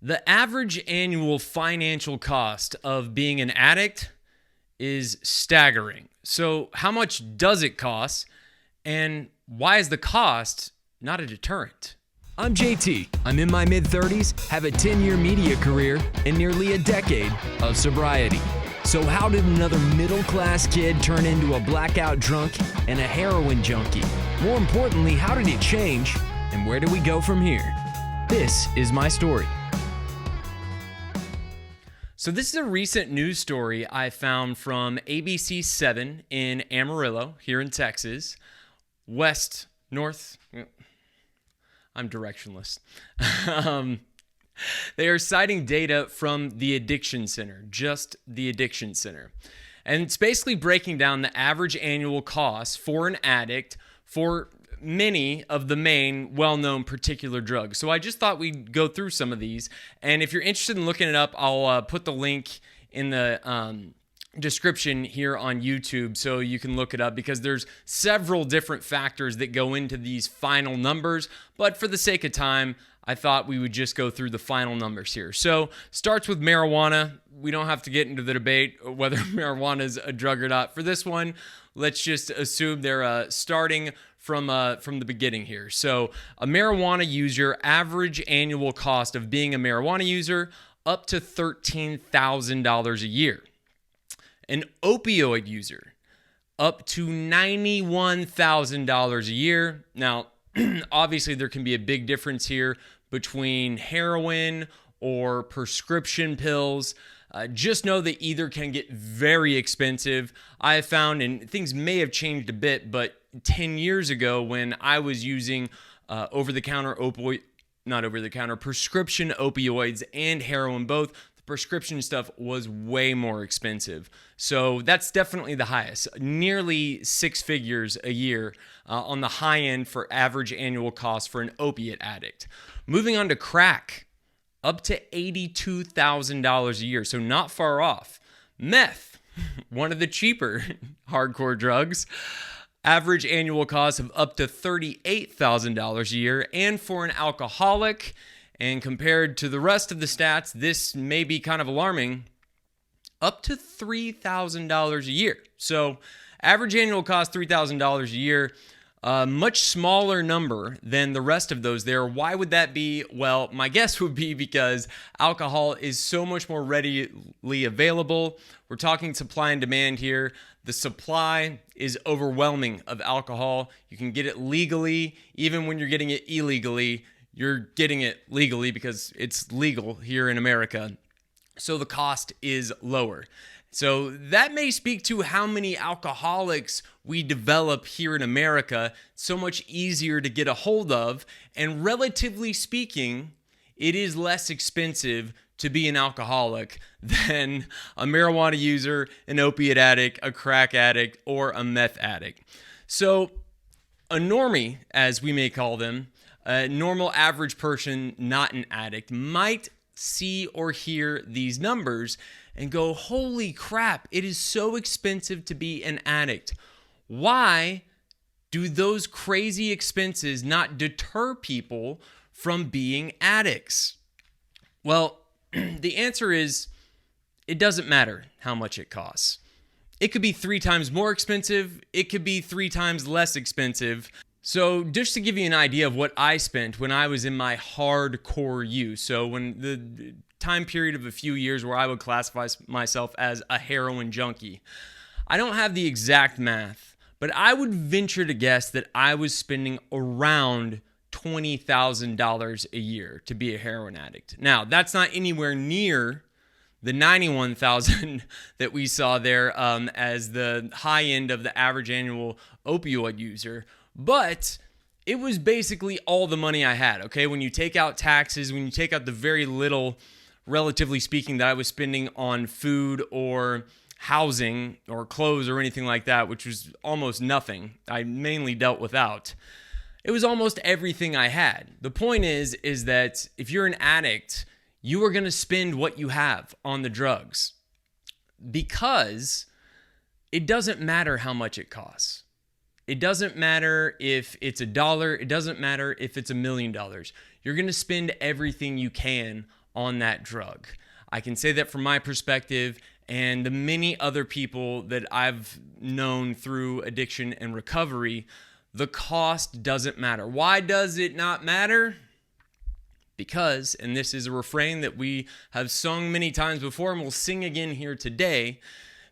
The average annual financial cost of being an addict is staggering. So, how much does it cost? And why is the cost not a deterrent? I'm JT. I'm in my mid-30s, have a 10-year media career, and nearly a decade of sobriety. So how did another middle-class kid turn into a blackout drunk and a heroin junkie? More importantly, how did it change, and where do we go from here? This is my story. So this is a recent news story I found from ABC 7 in Amarillo, here in Texas. North. I'm directionless. They are citing data from the Addiction Center, just the Addiction Center. And it's basically breaking down the average annual cost for an addict for many of the main well-known particular drugs. So I just thought we'd go through some of these. And if you're interested in looking it up, I'll put the link in the description here on YouTube so you can look it up, because there's several different factors that go into these final numbers. But for the sake of time, I thought we would just go through the final numbers here. So starts with marijuana. We don't have to get into the debate whether marijuana is a drug or not. For this one, let's just assume they're starting from the beginning here. So a marijuana user, average annual cost of being a marijuana user, up to $13,000 a year. An opioid user, up to $91,000 a year. Now, obviously, there can be a big difference here between heroin or prescription pills. Just know that either can get very expensive. I have found, and things may have changed a bit, but 10 years ago when I was using prescription opioids and heroin both, the prescription stuff was way more expensive. So that's definitely the highest, nearly six figures a year on the high end for average annual cost for an opiate addict. Moving on to crack, up to $82,000 a year, so not far off. Meth, one of the cheaper hardcore drugs, average annual cost of up to $38,000 a year. And for an alcoholic, and compared to the rest of the stats, this may be kind of alarming, up to $3,000 a year. So average annual cost, $3,000 a year. Much smaller number than the rest of those there. Why would that be? Well, my guess would be because alcohol is so much more readily available. We're talking supply and demand here. The supply is overwhelming of alcohol. You can get it legally. Even when you're getting it illegally, you're getting it legally because it's legal here in America. So the cost is lower. So that may speak to how many alcoholics we develop here in America. So much easier to get a hold of. And relatively speaking, it is less expensive to be an alcoholic than a marijuana user, an opiate addict, a crack addict, or a meth addict. So a normie, as we may call them, a normal average person, not an addict, might see or hear these numbers and go, holy crap, it is so expensive to be an addict. Why do those crazy expenses not deter people from being addicts? Well, the answer is it doesn't matter how much it costs. It could be 3 times more expensive. It could be 3 times less expensive. So just to give you an idea of what I spent when I was in my hardcore use, so when the time period of a few years where I would classify myself as a heroin junkie, I don't have the exact math, but I would venture to guess that I was spending around $20,000 a year to be a heroin addict. Now, that's not anywhere near the $91,000 that we saw there as the high end of the average annual opioid user. But it was basically all the money I had, okay? When you take out taxes, when you take out the very little, relatively speaking, that I was spending on food or housing or clothes or anything like that, which was almost nothing. I mainly dealt without. It was almost everything I had. The point is that if you're an addict, you are going to spend what you have on the drugs because it doesn't matter how much it costs. It doesn't matter if it's $1. It doesn't matter if it's $1 million. You're going to spend everything you can on that drug. I can say that from my perspective, and the many other people that I've known through addiction and recovery, the cost doesn't matter. Why does it not matter? Because, and this is a refrain that we have sung many times before and we'll sing again here today,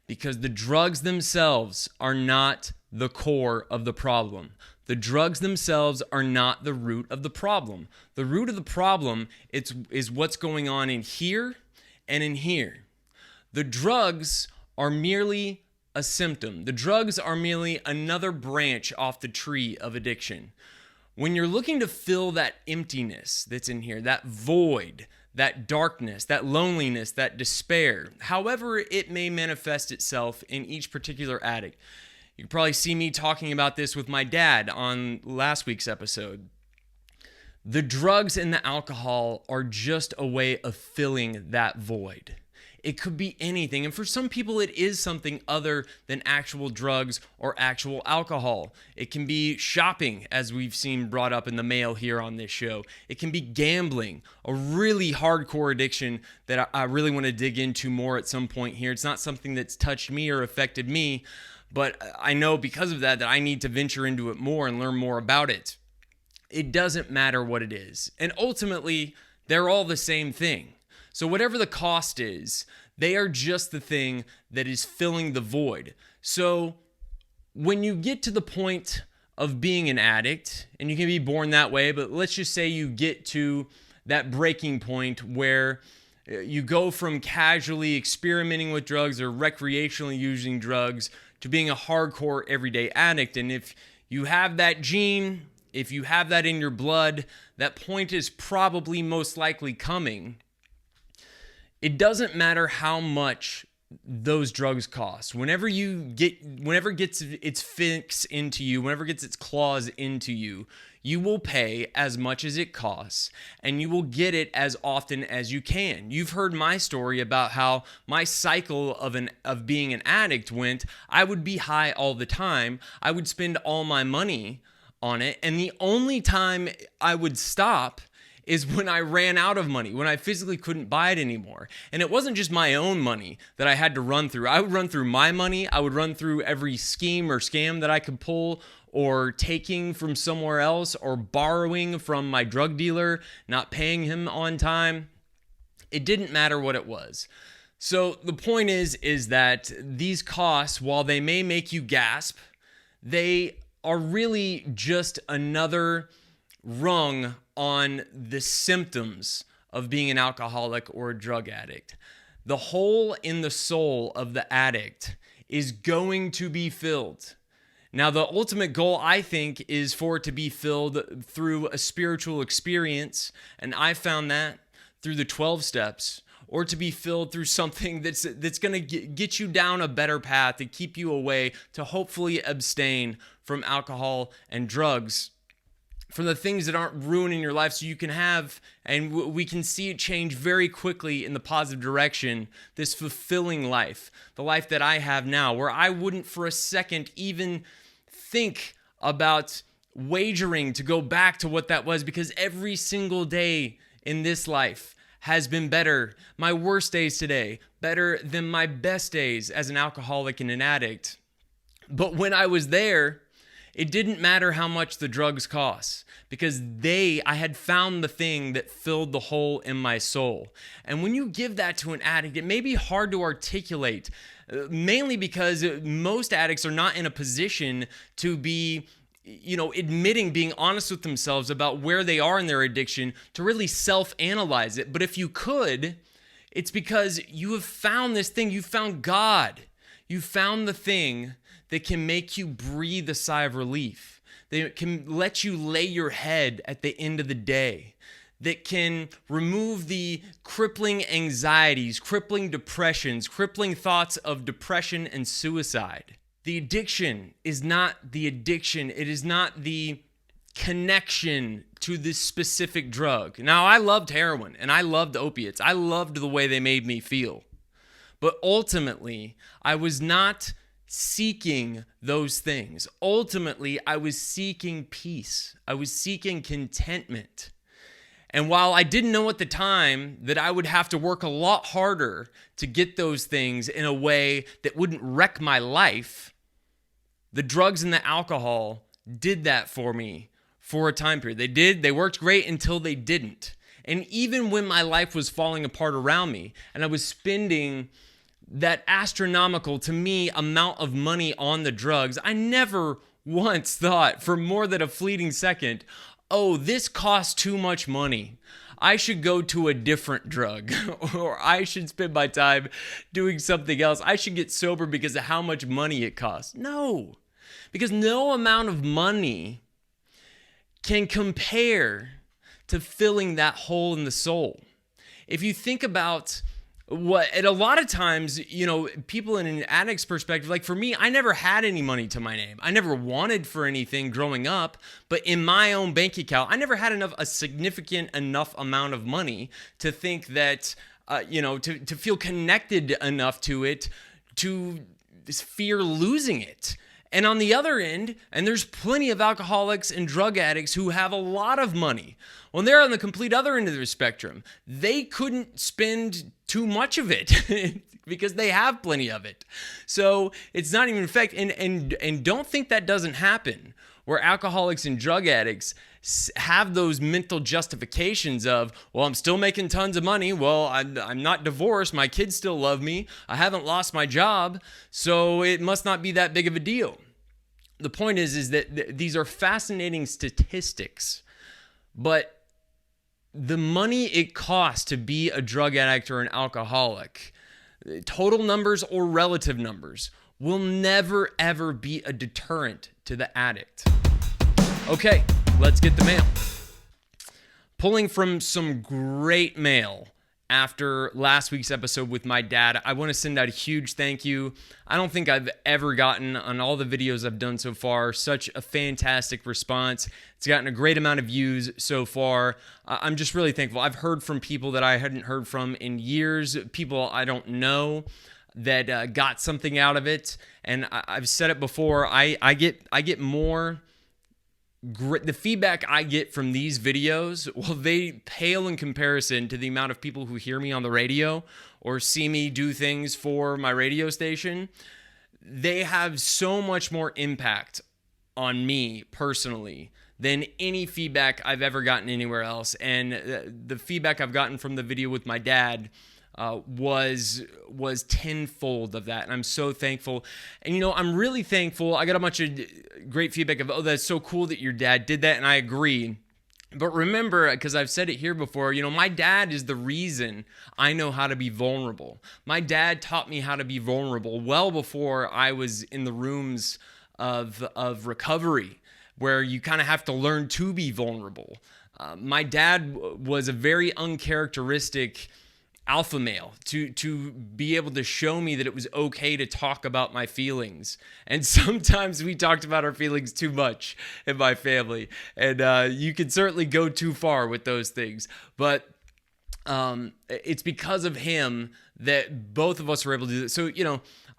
because the drugs themselves are not the core of the problem. The drugs themselves are not the root of the problem. The root of the problem is what's going on in here and in here. The drugs are merely a symptom. The drugs are merely another branch off the tree of addiction. When you're looking to fill that emptiness that's in here, that void, that darkness, that loneliness, that despair, however it may manifest itself in each particular addict. You can probably see me talking about this with my dad on last week's episode. The drugs and the alcohol are just a way of filling that void. It could be anything. And for some people, it is something other than actual drugs or actual alcohol. It can be shopping, as we've seen brought up in the mail here on this show. It can be gambling, a really hardcore addiction that I really want to dig into more at some point here. It's not something that's touched me or affected me, but I know because of that I need to venture into it more and learn more about it. It doesn't matter what it is. And ultimately, they're all the same thing. So whatever the cost is, they are just the thing that is filling the void. So when you get to the point of being an addict, and you can be born that way, but let's just say you get to that breaking point where you go from casually experimenting with drugs or recreationally using drugs to being a hardcore everyday addict. And if you have that gene, if you have that in your blood, that point is probably most likely coming. It doesn't matter how much those drugs cost. Whenever it gets its fix into you, whenever it gets its claws into you, you will pay as much as it costs, and you will get it as often as you can. You've heard my story about how my cycle of being an addict went. I would be high all the time. I would spend all my money on it, and the only time I would stop is when I ran out of money, when I physically couldn't buy it anymore. And it wasn't just my own money that I had to run through. I would run through my money. I would run through every scheme or scam that I could pull, or taking from somewhere else, or borrowing from my drug dealer, not paying him on time. It didn't matter what it was. So the point is that these costs, while they may make you gasp, they are really just another rung on the symptoms of being an alcoholic or a drug addict. The hole in the soul of the addict is going to be filled. Now, the ultimate goal, I think, is for it to be filled through a spiritual experience, and I found that through the 12 steps, or to be filled through something that's going to get you down a better path to keep you away, to hopefully abstain from alcohol and drugs, from the things that aren't ruining your life, so you can have, and we can see it change very quickly in the positive direction, this fulfilling life, the life that I have now, where I wouldn't for a second even think about wagering to go back to what that was, because every single day in this life has been better. My worst days today, better than my best days as an alcoholic and an addict. But when I was there, it didn't matter how much the drugs cost, because I had found the thing that filled the hole in my soul. And when you give that to an addict, it may be hard to articulate, mainly because most addicts are not in a position to be, admitting, being honest with themselves about where they are in their addiction, to really self-analyze it. But if you could, it's because you have found this thing. You found God. You found the thing that can make you breathe a sigh of relief, that can let you lay your head at the end of the day, that can remove the crippling anxieties, crippling depressions, crippling thoughts of depression and suicide. The addiction is not the addiction. It is not the connection to this specific drug. Now, I loved heroin and I loved opiates. I loved the way they made me feel. But ultimately, I was not seeking those things. Ultimately, I was seeking peace. I was seeking contentment. And while I didn't know at the time that I would have to work a lot harder to get those things in a way that wouldn't wreck my life, the drugs and the alcohol did that for me for a time period. They worked great until they didn't. And even when my life was falling apart around me and I was spending that astronomical, to me, amount of money on the drugs, I never once thought for more than a fleeting second, oh, this costs too much money. I should go to a different drug, or I should spend my time doing something else. I should get sober because of how much money it costs. No, because no amount of money can compare to filling that hole in the soul. If you think about and a lot of times, people in an addict's perspective, like for me, I never had any money to my name. I never wanted for anything growing up, but in my own bank account, I never had a significant enough amount of money to think that, to feel connected enough to it, to fear losing it. And on the other end, and there's plenty of alcoholics and drug addicts who have a lot of money. When they're on the complete other end of the spectrum, they couldn't spend too much of it because they have plenty of it. So it's not even effect. And don't think that doesn't happen, where alcoholics and drug addicts have those mental justifications of, well, I'm still making tons of money. Well, I'm not divorced. My kids still love me. I haven't lost my job. So it must not be that big of a deal. The point is that these are fascinating statistics, but the money it costs to be a drug addict or an alcoholic, total numbers or relative numbers, will never, ever be a deterrent to the addict. Okay, let's get the mail. Pulling from some great mail after last week's episode with my dad, I want to send out a huge thank you. I don't think I've ever gotten, on all the videos I've done so far, such a fantastic response. It's gotten a great amount of views so far. I'm just really thankful. I've heard from people that I hadn't heard from in years, people I don't know that got something out of it. And I've said it before, I get more. The feedback I get from these videos, well, they pale in comparison to the amount of people who hear me on the radio or see me do things for my radio station. They have so much more impact on me personally than any feedback I've ever gotten anywhere else. And the feedback I've gotten from the video with my dad was tenfold of that, and I'm so thankful. And I'm really thankful. I got a bunch of great feedback of, oh, that's so cool that your dad did that, and I agree. But remember, because I've said it here before, my dad is the reason I know how to be vulnerable. My dad taught me how to be vulnerable well before I was in the rooms of recovery, where you kind of have to learn to be vulnerable. My dad was a very uncharacteristic alpha male to be able to show me that it was okay to talk about my feelings. And sometimes we talked about our feelings too much in my family, and you can certainly go too far with those things, but it's because of him that both of us were able to do this. So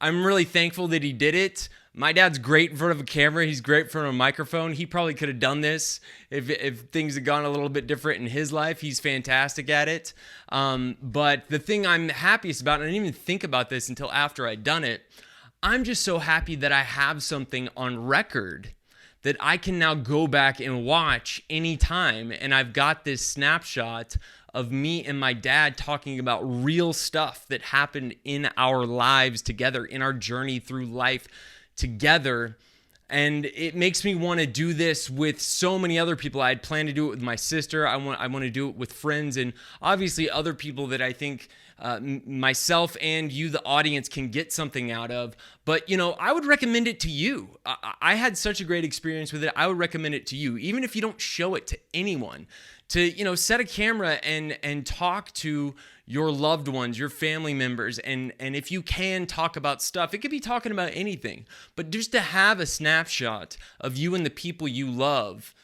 I'm really thankful that he did it. My dad's great in front of a camera. He's great in front of a microphone. He probably could have done this if things had gone a little bit different in his life. He's fantastic at it. But the thing I'm happiest about, and I didn't even think about this until after I'd done it, I'm just so happy that I have something on record that I can now go back and watch anytime. And I've got this snapshot of me and my dad talking about real stuff that happened in our lives together, in our journey through life together. And it makes me want to do this with so many other people. I had planned to do it with my sister. I want to do it with friends, and obviously other people that I think myself and you, the audience, can get something out of. But I would recommend it to you. I had such a great experience with it. I would recommend it to you, even if you don't show it to anyone, to set a camera and talk to your loved ones, your family members, and if you can talk about stuff, it could be talking about anything, but just to have a snapshot of you and the people you love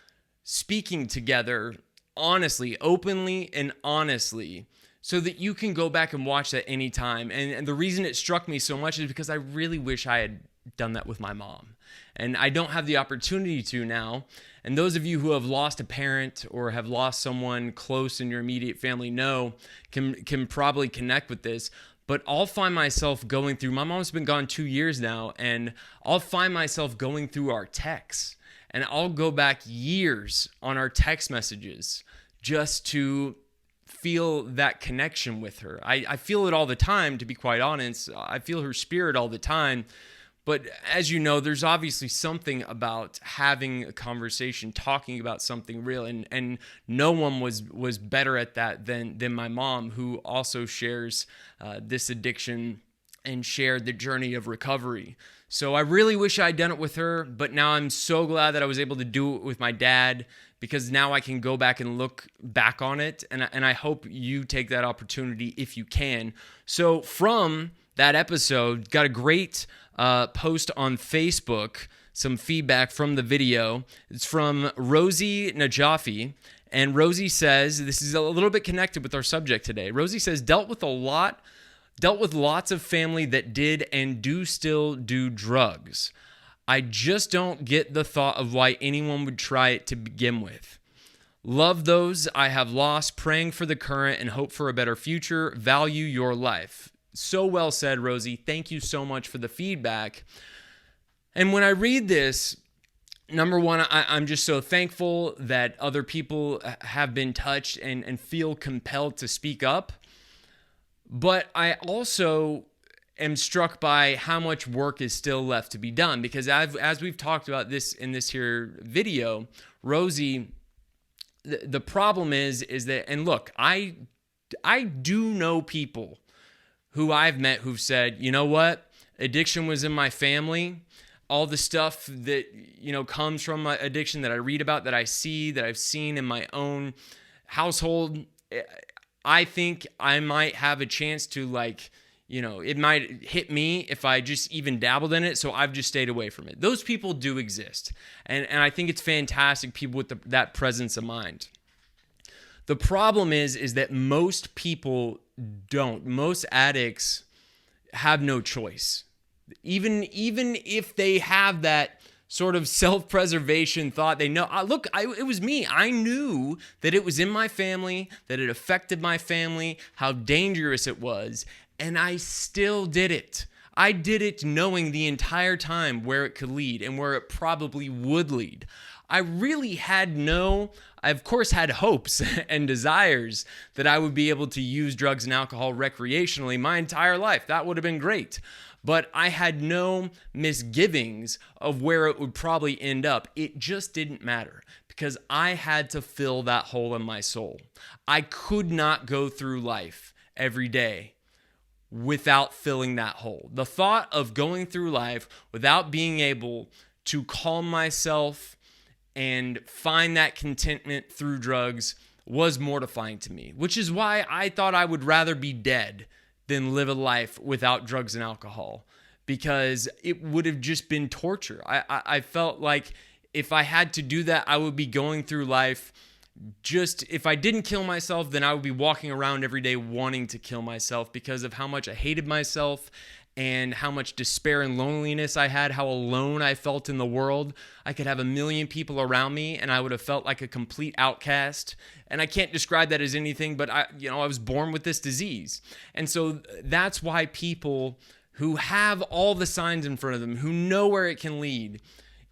speaking together honestly, openly and honestly, so that you can go back and watch that anytime. And the reason it struck me so much is because I really wish I had done that with my mom. And I don't have the opportunity to now. And those of you who have lost a parent or have lost someone close in your immediate family can probably connect with this. But I'll find myself going through, my mom's been gone 2 years now, and I'll find myself going through our texts. And I'll go back years on our text messages just to feel that connection with her. I feel it all the time, to be quite honest. I feel her spirit all the time. But as you know, there's obviously something about having a conversation, talking about something real, and no one was better at that than my mom, who also shares this addiction and shared the journey of recovery. So I really wish I'd done it with her, but now I'm so glad that I was able to do it with my dad, because now I can go back and look back on it, and I hope you take that opportunity if you can. So from that episode, got a great post on Facebook, some feedback from the video. It's from Rosie Najafi, and Rosie says, this is a little bit connected with our subject today. Rosie says, dealt with lots of family that did and do still do drugs. I just don't get the thought of why anyone would try it to begin with. Love those I have lost, praying for the current and hope for a better future. Value your life. So well said, Rosie. Thank you so much for the feedback. And when I read this, number one, I'm just so thankful that other people have been touched and feel compelled to speak up. But I also am struck by how much work is still left to be done, because as we've talked about this in this here video, Rosie, the problem is that, and look, I do know people who I've met who've said, you know what, addiction was in my family. All the stuff that, comes from my addiction that I read about, that I see, that I've seen in my own household, I think I might have a chance to, it might hit me if I just even dabbled in it, so I've just stayed away from it. Those people do exist, and I think it's fantastic, people with that presence of mind. The problem is that most people don't. Most addicts have no choice. Even if they have that sort of self-preservation thought, they know, it was me. I knew that it was in my family, that it affected my family, how dangerous it was, and I still did it. I did it knowing the entire time where it could lead and where it probably would lead. I really I of course had hopes and desires that I would be able to use drugs and alcohol recreationally my entire life. That would have been great. But I had no misgivings of where it would probably end up. It just didn't matter, because I had to fill that hole in my soul. I could not go through life every day without filling that hole. The thought of going through life without being able to calm myself and find that contentment through drugs was mortifying to me, which is why I thought I would rather be dead than live a life without drugs and alcohol, because it would have just been torture. I felt like if I had to do that, I would be going through life if I didn't kill myself, then I would be walking around every day wanting to kill myself because of how much I hated myself and how much despair and loneliness I had, how alone I felt in the world. I could have 1 million people around me and I would have felt like a complete outcast. And I can't describe that as anything, but I was born with this disease. And so that's why people who have all the signs in front of them, who know where it can lead,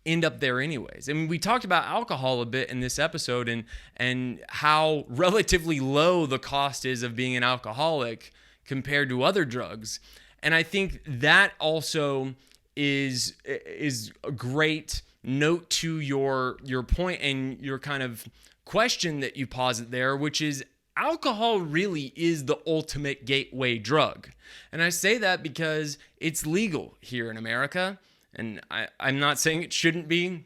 end up there anyways. And we talked about alcohol a bit in this episode and how relatively low the cost is of being an alcoholic compared to other drugs. And I think that also is a great note to your point and your kind of question that you posit there, which is alcohol really is the ultimate gateway drug. And I say that because it's legal here in America. And I'm not saying it shouldn't be,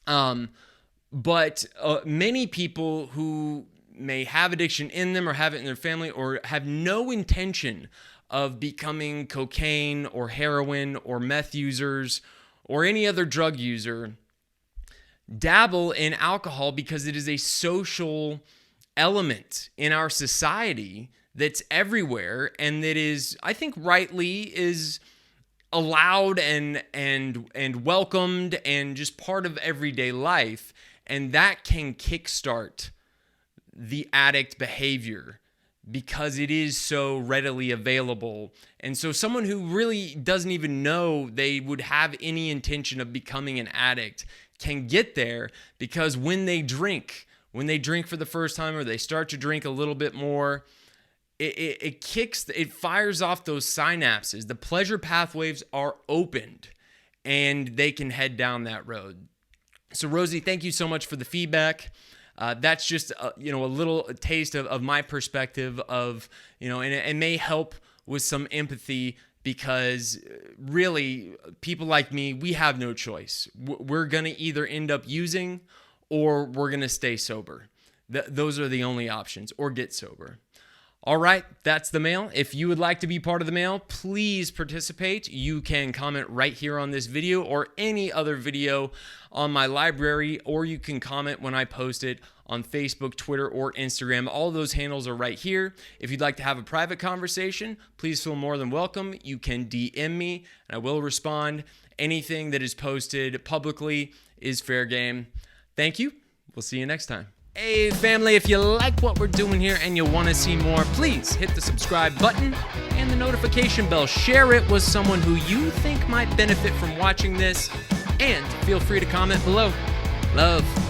but many people who may have addiction in them or have it in their family or have no intention of becoming cocaine or heroin or meth users or any other drug user dabble in alcohol because it is a social element in our society that's everywhere and that is, I think rightly, is allowed and welcomed and just part of everyday life, and that can kickstart the addict behavior because it is so readily available. And so someone who really doesn't even know they would have any intention of becoming an addict can get there because when they drink for the first time or they start to drink a little bit more, it fires off those synapses. The pleasure pathways are opened and they can head down that road. So Rosie, thank you so much for the feedback. That's just a little taste of my perspective of, and it may help with some empathy because really people like me, we have no choice. We're going to either end up using or we're going to stay sober. Those are the only options, or get sober. All right, that's the mail. If you would like to be part of the mail, please participate. You can comment right here on this video or any other video on my library, or you can comment when I post it on Facebook, Twitter, or Instagram. All those handles are right here. If you'd like to have a private conversation, please feel more than welcome. You can DM me, and I will respond. Anything that is posted publicly is fair game. Thank you. We'll see you next time. Hey family, if you like what we're doing here and you want to see more, please hit the subscribe button and the notification bell. Share it with someone who you think might benefit from watching this, and feel free to comment below. Love.